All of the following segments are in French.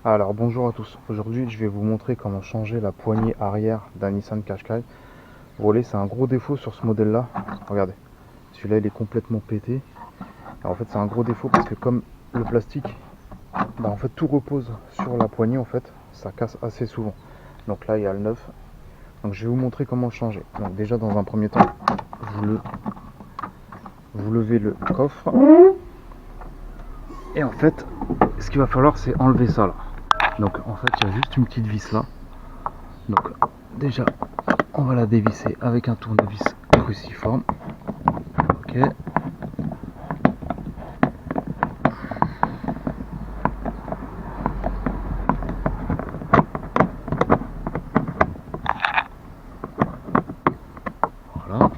Alors bonjour à tous, aujourd'hui je vais vous montrer comment changer la poignée arrière d'un Nissan Qashqai. Vous voyez, c'est un gros défaut sur ce modèle là, regardez, celui-là il est complètement pété. Alors, en fait c'est un gros défaut parce que comme le plastique, en fait tout repose sur la poignée, en fait ça casse assez souvent. Donc là il y a le neuf, donc je vais vous montrer comment le changer. Donc déjà dans un premier temps, vous levez le coffre et en fait ce qu'il va falloir c'est enlever ça là. Donc en fait il y a juste une petite vis là. Donc déjà on va la dévisser avec un tournevis cruciforme. Ok. Voilà.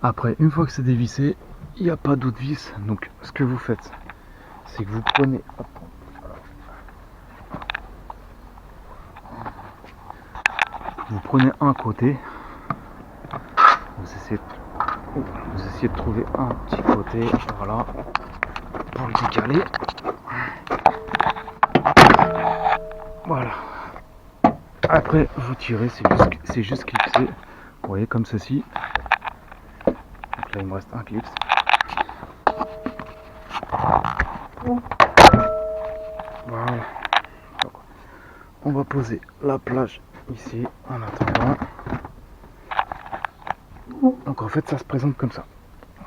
Après, une fois que c'est dévissé, il n'y a pas d'autre vis. Donc ce que vous faites, c'est que vous prenez, un côté, vous essayez de trouver un petit côté, voilà, pour le décaler. Voilà. Après, vous tirez, c'est juste clipsé. Vous voyez, comme ceci. Donc là, il me reste un clips. Voilà. Donc, on va poser la plage ici en attendant. Donc en fait, ça se présente comme ça.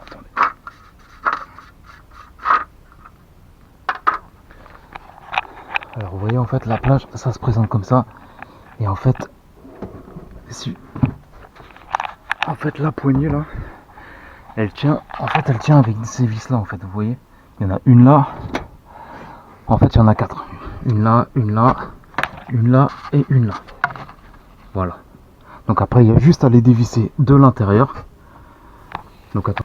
Attendez. Alors vous voyez, en fait la plage ça se présente comme ça, et en fait la poignée là elle tient avec ces vis là, en fait vous voyez, il y en a une là, en fait il y en a quatre, une là, une là, une là et une là, voilà. Donc après il y a juste à les dévisser de l'intérieur. Donc attends,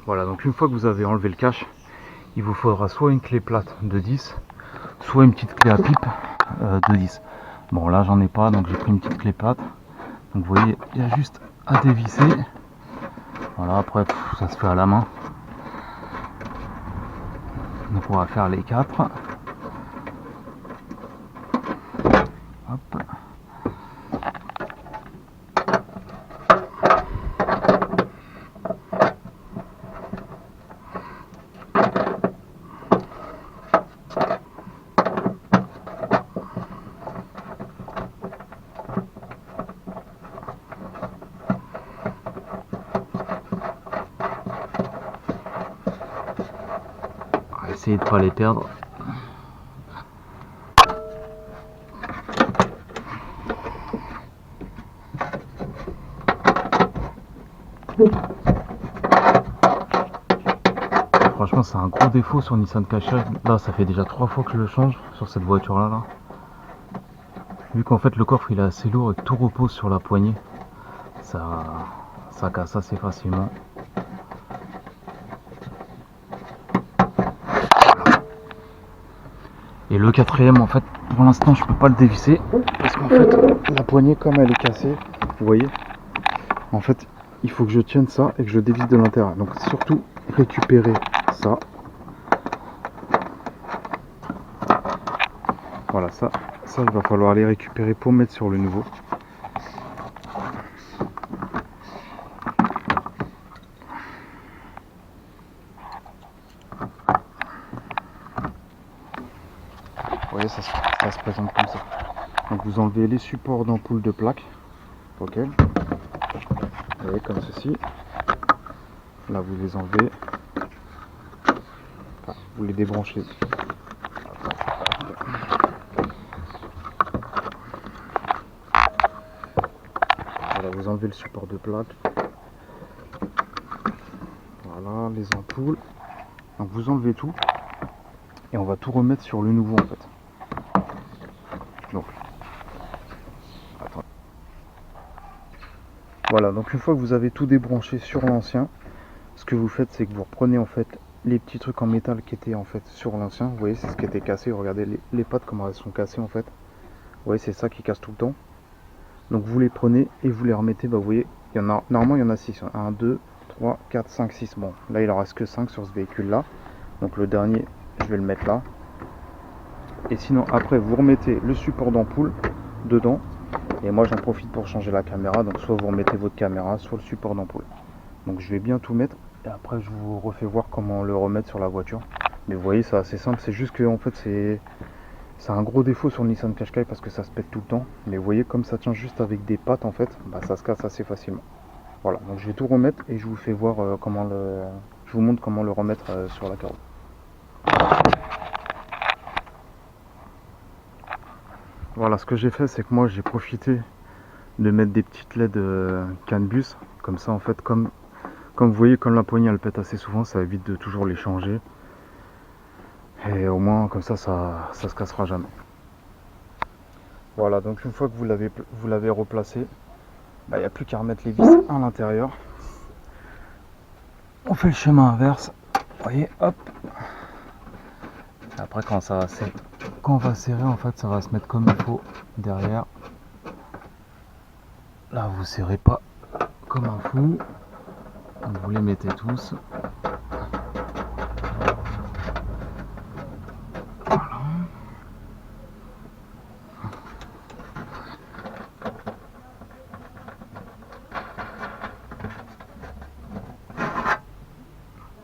voilà, donc une fois que vous avez enlevé le cache, il vous faudra soit une clé plate de 10, soit une petite clé à pipe de 10. Bon là j'en ai pas, donc j'ai pris une petite clé plate. Donc vous voyez, il y a juste à dévisser. Voilà, après ça se fait à la main. Donc on va faire les 4. Hop. Essayez de ne pas les perdre. Franchement c'est un gros défaut sur Nissan Qashqai. Là ça fait déjà 3 fois que je le change sur cette voiture là. Vu qu'en fait le coffre il est assez lourd et que tout repose sur la poignée, ça casse assez facilement. Et le quatrième, en fait, pour l'instant, je peux pas le dévisser parce qu'en fait, la poignée, comme elle est cassée, vous voyez, en fait, il faut que je tienne ça et que je dévisse de l'intérieur. Donc, surtout récupérer ça. Voilà, ça, il va falloir aller récupérer pour mettre sur le nouveau. Vous voyez, ça se présente comme ça. Donc vous enlevez les supports d'ampoule de plaque. Ok. Vous voyez, comme ceci. Là vous les enlevez. Enfin, vous les débranchez. Voilà, vous enlevez le support de plaque. Voilà, les ampoules. Donc vous enlevez tout. Et on va tout remettre sur le nouveau, en fait. Donc, attends. Voilà, donc une fois que vous avez tout débranché sur l'ancien, ce que vous faites, c'est que vous reprenez en fait les petits trucs en métal qui étaient en fait sur l'ancien. Vous voyez, c'est ce qui était cassé. Regardez les pattes comment elles sont cassées en fait. Vous voyez, c'est ça qui casse tout le temps. Donc vous les prenez et vous les remettez. Bah, vous voyez, il y en a, normalement il y en a 6. 1, 2, 3, 4, 5, 6. Bon, là il en reste que 5 sur ce véhicule là. Donc le dernier, je vais le mettre là. Et sinon après vous remettez le support d'ampoule dedans. Et moi j'en profite pour changer la caméra. Donc soit vous remettez votre caméra, soit le support d'ampoule. Donc je vais bien tout mettre. Et après je vous refais voir comment le remettre sur la voiture. Mais vous voyez c'est assez simple. C'est juste que en fait c'est un gros défaut sur le Nissan Qashqai parce que ça se pète tout le temps. Mais vous voyez comme ça tient juste avec des pattes en fait, bah, ça se casse assez facilement. Voilà, donc je vais tout remettre et je vous fais voir je vous montre comment le remettre sur la carrosserie. Voilà, ce que j'ai fait, c'est que moi j'ai profité de mettre des petites LED CAN bus. Comme ça en fait, comme vous voyez, comme la poignée elle pète assez souvent, ça évite de toujours les changer. Et au moins comme ça se cassera jamais. Voilà, donc une fois que vous l'avez replacé, il n'y a plus qu'à remettre les vis à l'intérieur. On fait le chemin inverse, vous voyez, hop. Et après quand on va serrer, en fait ça va se mettre comme il faut derrière. Là vous serrez pas comme un fou, vous les mettez tous. Voilà.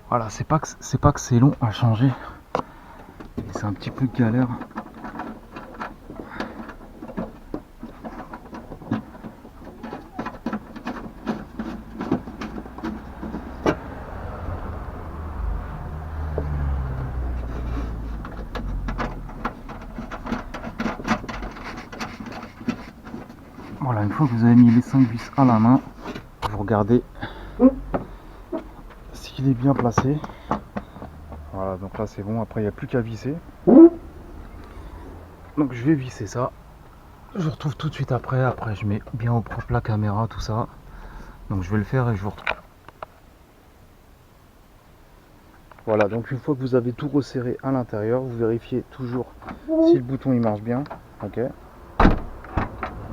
Voilà, c'est pas que c'est long à changer, c'est un petit peu galère. Voilà, une fois que vous avez mis les 5 vis à la main, vous regardez s'il est bien placé. Voilà, donc là c'est bon, après il n'y a plus qu'à visser. Donc je vais visser ça. Je vous retrouve tout de suite après je mets bien au propre la caméra, tout ça. Donc je vais le faire et je vous retrouve. Voilà, donc une fois que vous avez tout resserré à l'intérieur, vous vérifiez toujours si le bouton il marche bien. Ok.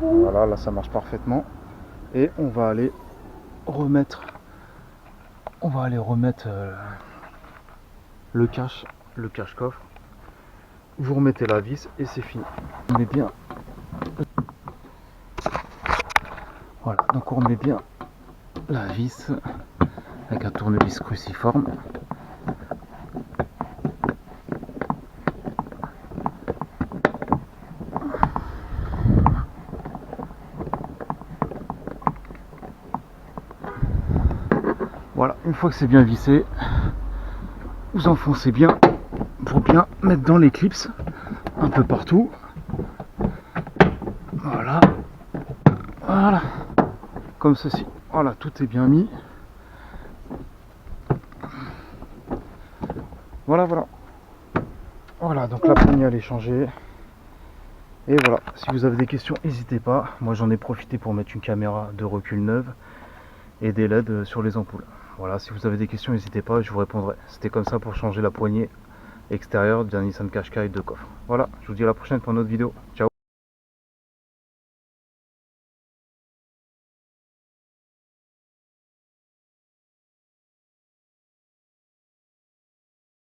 Voilà, là ça marche parfaitement. Et on va aller remettre le cache-coffre. Vous remettez la vis et c'est fini. On met bien. Voilà, donc on remet bien la vis avec un tournevis cruciforme. Voilà, une fois que c'est bien vissé, vous enfoncez bien pour bien mettre dans l'éclipse un peu partout. Voilà, voilà, comme ceci. Voilà, tout est bien mis. Voilà, voilà, donc la poignée elle est changée. Et voilà, si vous avez des questions, n'hésitez pas. Moi j'en ai profité pour mettre une caméra de recul neuve et des LED sur les ampoules. Voilà, si vous avez des questions, n'hésitez pas, je vous répondrai. C'était comme ça pour changer la poignée extérieure d'un Nissan Qashqai de coffre. Voilà, je vous dis à la prochaine pour une autre vidéo. Ciao.